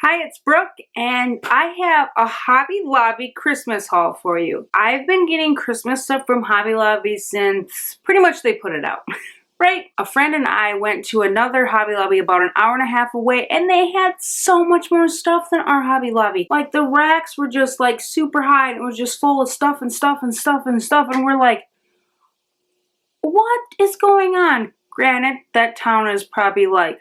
Hi, it's Brooke, and I have a Hobby Lobby Christmas haul for you. I've been getting Christmas stuff from Hobby Lobby since pretty much they put it out. Right? A friend and I went to another Hobby Lobby about an hour and a half away, and they had so much more stuff than our Hobby Lobby. Like, the racks were just like super high, and it was just full of stuff and stuff and stuff and stuff, and we're like, what is going on? Granted, that town is probably like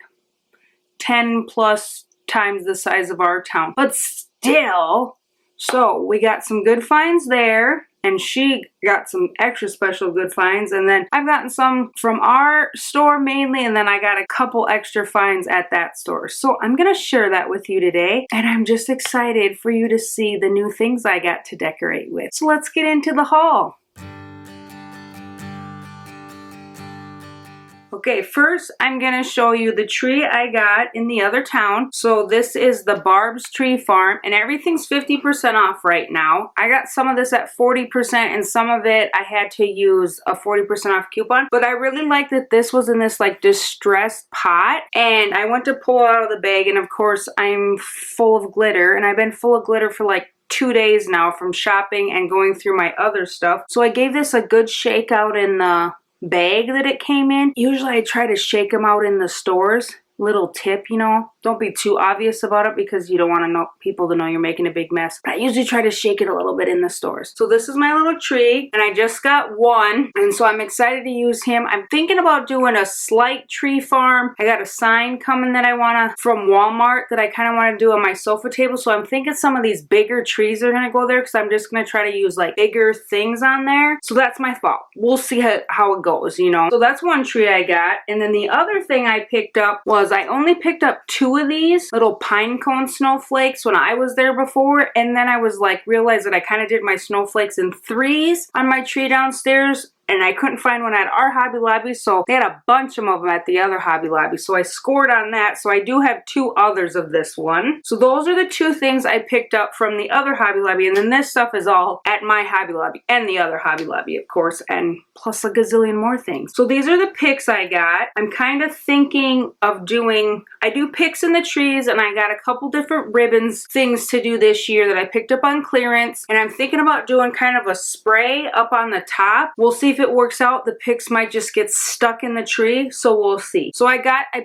10 plus times the size of our town, but still. So we got some good finds there, and she got some extra special good finds, and then I've gotten some from our store mainly, and then I got a couple extra finds at that store. So I'm gonna share that with you today, and I'm just excited for you to see the new things I got to decorate with. So let's get into the haul. Okay, first I'm going to show you the tree I got in the other town. So this is the Barb's Tree Farm, and everything's 50% off right now. I got some of this at 40%, and some of it I had to use a 40% off coupon. But I really like that this was in this like distressed pot, and I went to pull it out of the bag, and of course I'm full of glitter, and I've been full of glitter for like 2 days now from shopping and going through my other stuff. So I gave this a good shake out in the bag that it came in. Usually I try to shake them out in the stores. Little tip, you know, don't be too obvious about it because you don't want to know people to know you're making a big mess. But I usually try to shake it a little bit in the stores. So this is my little tree, and I just got one, and so I'm excited to use him. I'm thinking about doing a slight tree farm. I got a sign coming that I want to from Walmart that I kind of want to do on my sofa table. So I'm thinking some of these bigger trees are going to go there because I'm just going to try to use like bigger things on there. So that's my thought. We'll see how it goes, you know. So that's one tree I got, and then the other thing I picked up was I only picked up 2 of these little pine cone snowflakes when I was there before, and then I was like, realized that I kind of did my snowflakes in 3s on my tree downstairs, and I couldn't find one at our Hobby Lobby, so they had a bunch of them at the other Hobby Lobby, so I scored on that. So I do have 2 others of this one. So those are the 2 things I picked up from the other Hobby Lobby, and then this stuff is all at my Hobby Lobby and the other Hobby Lobby, of course, and plus a gazillion more things. So these are the picks I got. I'm kind of thinking of doing, I do picks in the trees, and I got a couple different ribbons things to do this year that I picked up on clearance, and I'm thinking about doing kind of a spray up on the top. We'll see if it works out. The picks might just get stuck in the tree, so we'll see. So I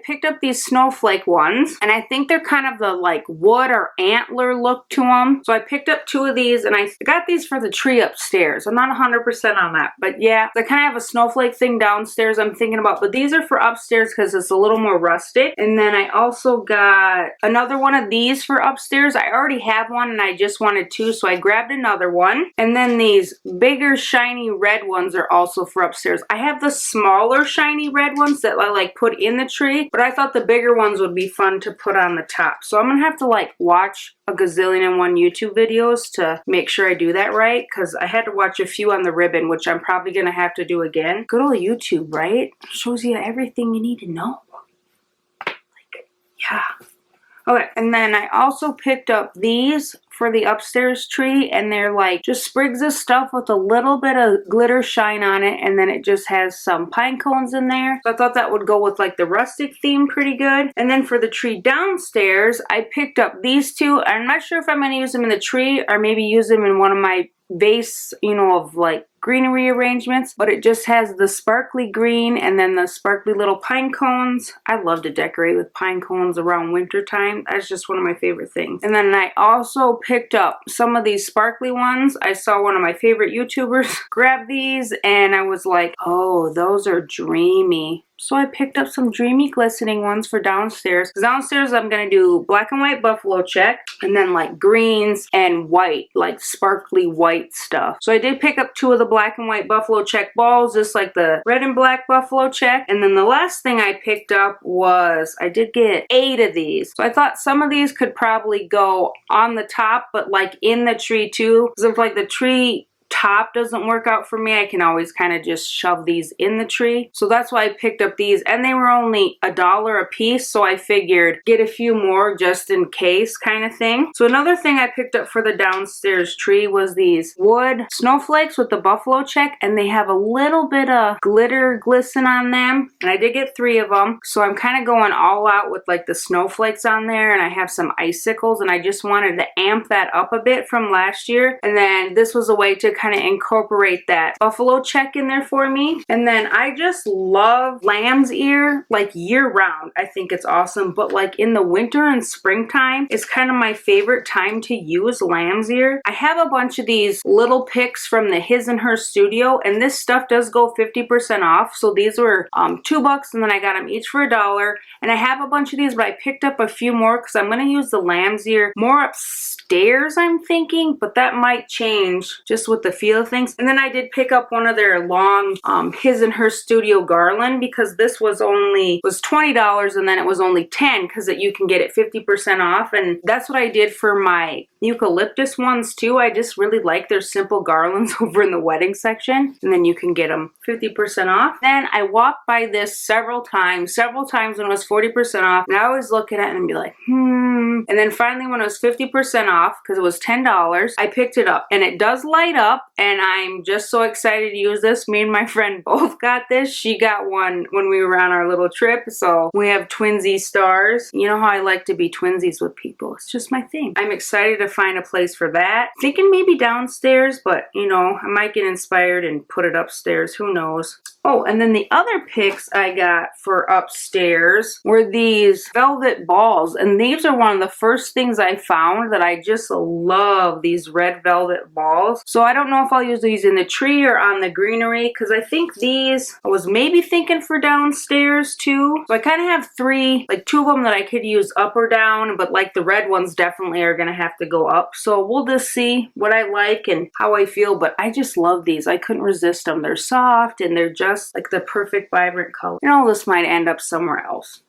picked up these snowflake ones, and I think they're kind of the like wood or antler look to them. So I picked up 2 of these, and I got these for the tree upstairs. I'm not 100% on that, but yeah, I kind of have a snowflake thing downstairs I'm thinking about, but these are for upstairs because it's a little more rustic. And then I also got another one of these for upstairs. I already have one, and I just wanted 2, so I grabbed another one. And then these bigger shiny red ones are also for upstairs. I have the smaller shiny red ones that I like put in the tree, but I thought the bigger ones would be fun to put on the top. So I'm gonna have to like watch a gazillion and one YouTube videos to make sure I do that right, because I had to watch a few on the ribbon, which I'm probably gonna have to do again. Good old YouTube, right? Shows you everything you need to know. Like, yeah. Okay, and then I also picked up these for the upstairs tree, and they're like just sprigs of stuff with a little bit of glitter shine on it, and then it just has some pine cones in there. So I thought that would go with like the rustic theme pretty good. And then for the tree downstairs, I picked up these 2. I'm not sure if I'm going to use them in the tree or maybe use them in one of my vase, you know, of like greenery arrangements, but it just has the sparkly green and then the sparkly little pine cones. I love to decorate with pine cones around winter time. That's just one of my favorite things. And then I also picked up some of these sparkly ones. I saw one of my favorite YouTubers grab these, and I was like, oh, those are dreamy. So I picked up some dreamy glistening ones for downstairs. Downstairs I'm going to do black and white buffalo check, and then like greens and white, like sparkly white stuff. So I did pick up 2 of the black and white buffalo check balls, just like the red and black buffalo check. And then the last thing I picked up was, I did get 8 of these. So I thought some of these could probably go on the top, but like in the tree too. Because if like the tree top doesn't work out for me, I can always kind of just shove these in the tree. So that's why I picked up these, and they were only $1 a piece, so I figured get a few more just in case kind of thing. So another thing I picked up for the downstairs tree was these wood snowflakes with the buffalo check, and they have a little bit of glitter glisten on them, and I did get 3 of them. So I'm kind of going all out with like the snowflakes on there, and I have some icicles, and I just wanted to amp that up a bit from last year. And then this was a way to kind of incorporate that buffalo check in there for me. And then I just love lamb's ear like year round. I think it's awesome, but like in the winter and springtime is kind of my favorite time to use lamb's ear. I have a bunch of these little picks from the His and Her studio, and this stuff does go 50% off. So these were $2, and then I got them each for $1. And I have a bunch of these, but I picked up a few more because I'm going to use the lamb's ear more upstairs, I'm thinking, but that might change just with the feel of things. And then I did pick up one of their long His and Her studio garland, because this was $20, and then it was only $10 because you can get it 50% off. And that's what I did for my eucalyptus ones too. I just really like their simple garlands over in the wedding section, and then you can get them 50% off. Then I walked by this several times when it was 40% off, and I always look at it and be like, And then finally when it was 50% off, because it was $10, I picked it up, and it does light up, and I'm just so excited to use this. Me and my friend both got this. She got one when we were on our little trip, so we have twinsy stars. You know how I like to be twinsies with people. It's just my thing. I'm excited to find a place for that. Thinking maybe downstairs, but you know, I might get inspired and put it upstairs. Who knows? Oh, and then the other picks I got for upstairs were these velvet balls, and these are one of the first things I found that I just love, these red velvet balls. So I don't know if I'll use these in the tree or on the greenery, because I think these, I was maybe thinking for downstairs too. So I kind of have 3, like 2 of them that I could use up or down, but like the red ones definitely are going to have to go up. So we'll just see what I like and how I feel, but I just love these. I couldn't resist them. They're soft, and they're just like the perfect vibrant color. And all this might end up somewhere else.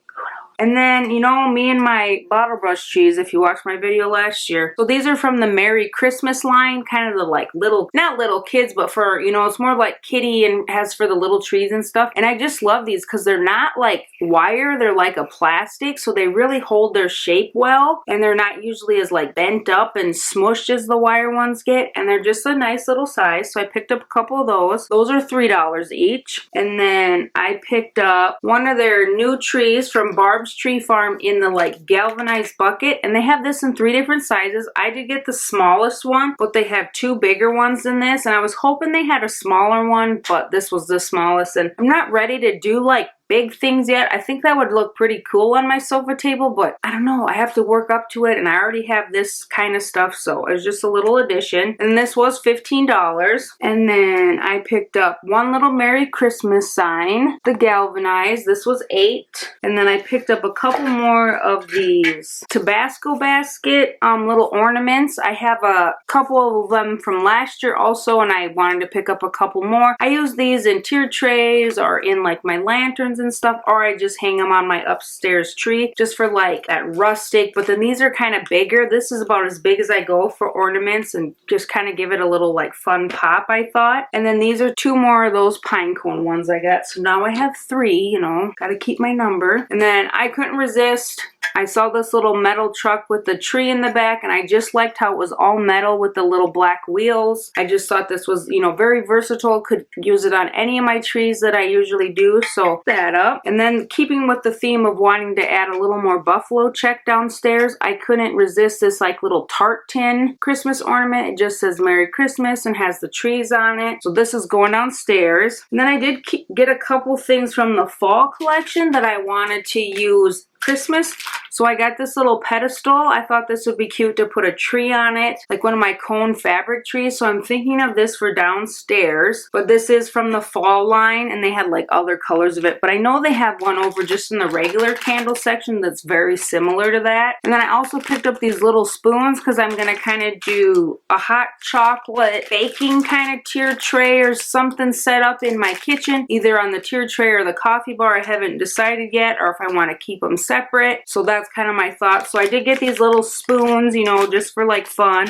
And then, you know, me and my bottle brush trees, if you watched my video last year. So these are from the Merry Christmas line, kind of the like little, not little kids, but for, you know, it's more like kitty and has for the little trees and stuff. And I just love these because they're not like wire, they're like a plastic. So they really hold their shape well. And they're not usually as like bent up and smushed as the wire ones get. And they're just a nice little size. So I picked up a couple of those. Those are $3 each. And then I picked up one of their new trees from Barb's Tree Farm in the like galvanized bucket, and they have this in 3 different sizes. I did get the smallest one, but they have 2 bigger ones than this, and I was hoping they had a smaller one, but this was the smallest. And I'm not ready to do like big things yet. I think that would look pretty cool on my sofa table, but I don't know. I have to work up to it, and I already have this kind of stuff, so it's just a little addition. And this was $15. And then I picked up one little Merry Christmas sign, the galvanized. This was $8. And then I picked up a couple more of these Tabasco basket little ornaments. I have a couple of them from last year also, and I wanted to pick up a couple more. I use these in tier trays or in like my lanterns and stuff, or I just hang them on my upstairs tree just for like that rustic. But then these are kind of bigger. This is about as big as I go for ornaments, and just kind of give it a little like fun pop, I thought. And then these are 2 more of those pine cone ones I got. So now I have 3, you know, gotta keep my number. And then I couldn't resist. I saw this little metal truck with the tree in the back, and I just liked how it was all metal with the little black wheels. I just thought this was, you know, very versatile. Could use it on any of my trees that I usually do. So that up. And then keeping with the theme of wanting to add a little more buffalo check downstairs, I couldn't resist this like little tart tin Christmas ornament. It just says Merry Christmas and has the trees on it. So this is going downstairs. And then I did get a couple things from the fall collection that I wanted to use Christmas. So I got this little pedestal. I thought this would be cute to put a tree on it, like one of my cone fabric trees. So I'm thinking of this for downstairs, but this is from the fall line, and they had like other colors of it. But I know they have one over just in the regular candle section that's very similar to that. And then I also picked up these little spoons because I'm going to kind of do a hot chocolate baking kind of tier tray or something set up in my kitchen, either on the tier tray or the coffee bar. I haven't decided yet, or if I want to keep them separate. So that's kind of my thought. So I did get these little spoons, you know, just for like fun.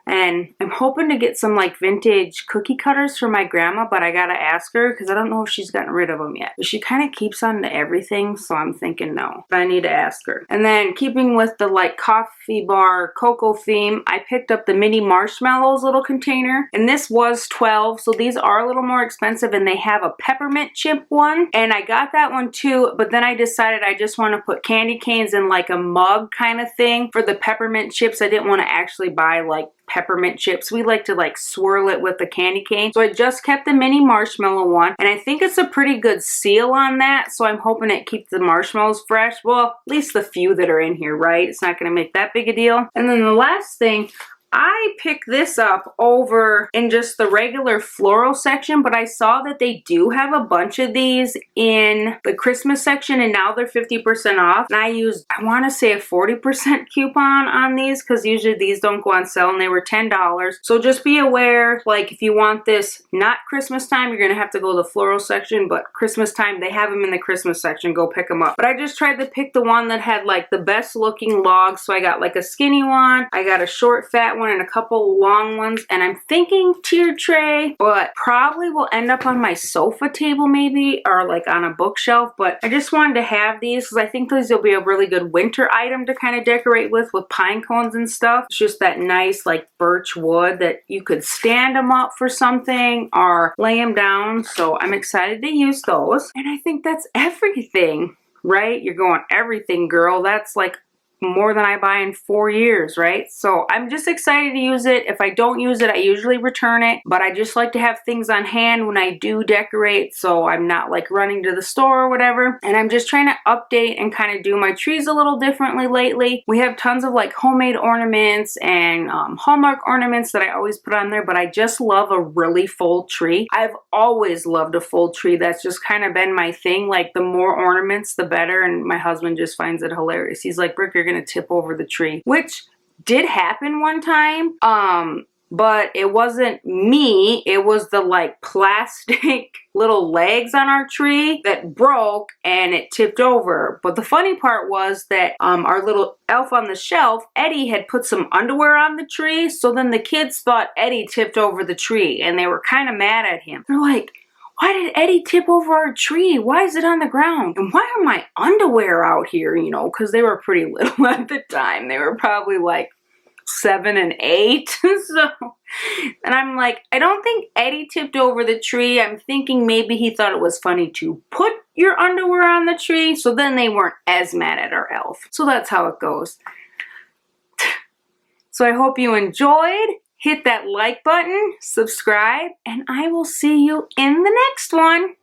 And I'm hoping to get some like vintage cookie cutters for my grandma, but I gotta ask her because I don't know if she's gotten rid of them yet. But she kind of keeps on to everything, so I'm thinking no. But I need to ask her. And then keeping with the like coffee bar cocoa theme, I picked up the mini marshmallows little container. And this was $12, so these are a little more expensive, and they have a peppermint chip one. And I got that one too, but then I decided I just want to put candy canes in like a mug kind of thing for the peppermint chips. I didn't want to actually buy like peppermint chips. We like to like swirl it with the candy cane. So I just kept the mini marshmallow one, and I think it's a pretty good seal on that, so I'm hoping it keeps the marshmallows fresh. Well, at least the few that are in here, right? It's not going to make that big a deal. And then the last thing, I picked this up over in just the regular floral section, but I saw that they do have a bunch of these in the Christmas section, and now they're 50% off. And I used, I want to say a 40% coupon on these because usually these don't go on sale, and they were $10. So just be aware, like if you want this not Christmas time, you're going to have to go to the floral section, but Christmas time, they have them in the Christmas section. Go pick them up. But I just tried to pick the one that had like the best looking logs. So I got like a skinny one, I got a short fat one, and a couple long ones, and I'm thinking tier tray, but probably will end up on my sofa table maybe, or like on a bookshelf. But I just wanted to have these because I think these will be a really good winter item to kind of decorate with pine cones and stuff. It's just that nice like birch wood that you could stand them up for something or lay them down. So I'm excited to use those. And I think that's everything, right? You're going, everything, girl. That's like more than I buy in 4 years, right? So I'm just excited to use it. If I don't use it, I usually return it, but I just like to have things on hand when I do decorate, so I'm not like running to the store or whatever. And I'm just trying to update and kind of do my trees a little differently lately. We have tons of like homemade ornaments and Hallmark ornaments that I always put on there, but I just love a really full tree. I've always loved a full tree. That's just kind of been my thing. Like the more ornaments, the better. And my husband just finds it hilarious. He's like, Brooke, you're gonna tip over the tree, which did happen one time, but it wasn't me, it was the like plastic little legs on our tree that broke and it tipped over. But the funny part was that our little elf on the shelf, Eddie, had put some underwear on the tree, so then the kids thought Eddie tipped over the tree, and they were kind of mad at him. They're like, why did Eddie tip over our tree? Why is it on the ground? And why are my underwear out here? You know, because they were pretty little at the time. They were probably like 7 and 8. So, and I'm like, I don't think Eddie tipped over the tree. I'm thinking maybe he thought it was funny to put your underwear on the tree. So then they weren't as mad at our elf. So that's how it goes. So I hope you enjoyed. Hit that like button, subscribe, and I will see you in the next one.